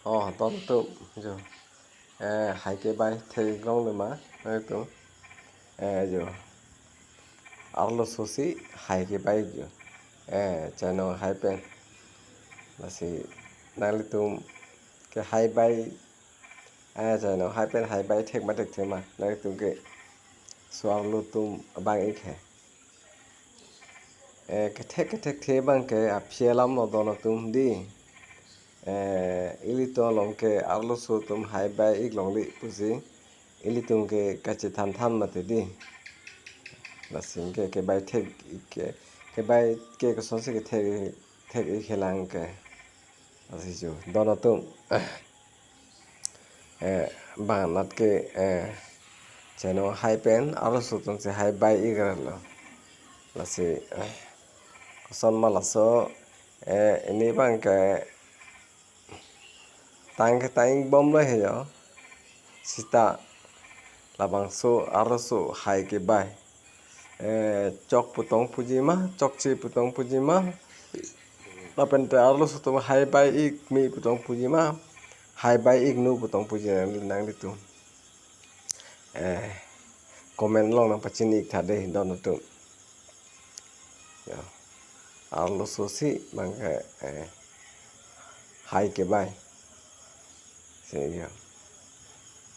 tonto jo hai ke bai thei long le ma to jo arlo sosi hai ke bai jo chano hai pen lasi nalitum ke hai bai chano hai pen hai bai thek ma thek the ma nalitum ke swallo tum bang ik hai ke thek the bang ke apielam no dono tum di ilito long ke arlo so tum hai bai ik long li pusi ilitum ke kache than ma te di lasing ke bai thek ke bai ke son se ke thek ik helang ke asi jo dono tum bang nat ke chano hai pen arlo so tum se hai bai ik lo lasi son malaso ini bang ke tang bom lo he yo sita labang so arlo so hai ke bai chok putong pujima chok chi putong pujima lapen te arlo so tum hai bai ik mi putong pujima hai bai ik nu putong pujima nang ditu komen long nang pachin ik thade don tu ya arlo so si bang ke hai ke bai se yo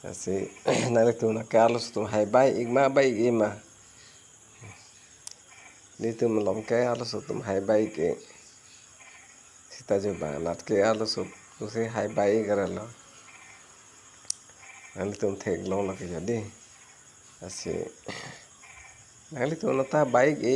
asi nang tu na arlo so tum hai bai ik ma bai ik ma ditu melom ke arlo so tum hai bai ke sita jo bang nat ke arlo so se hai bai ik lo nang tu thek long la ke jadi asi nang tu na ta bai ke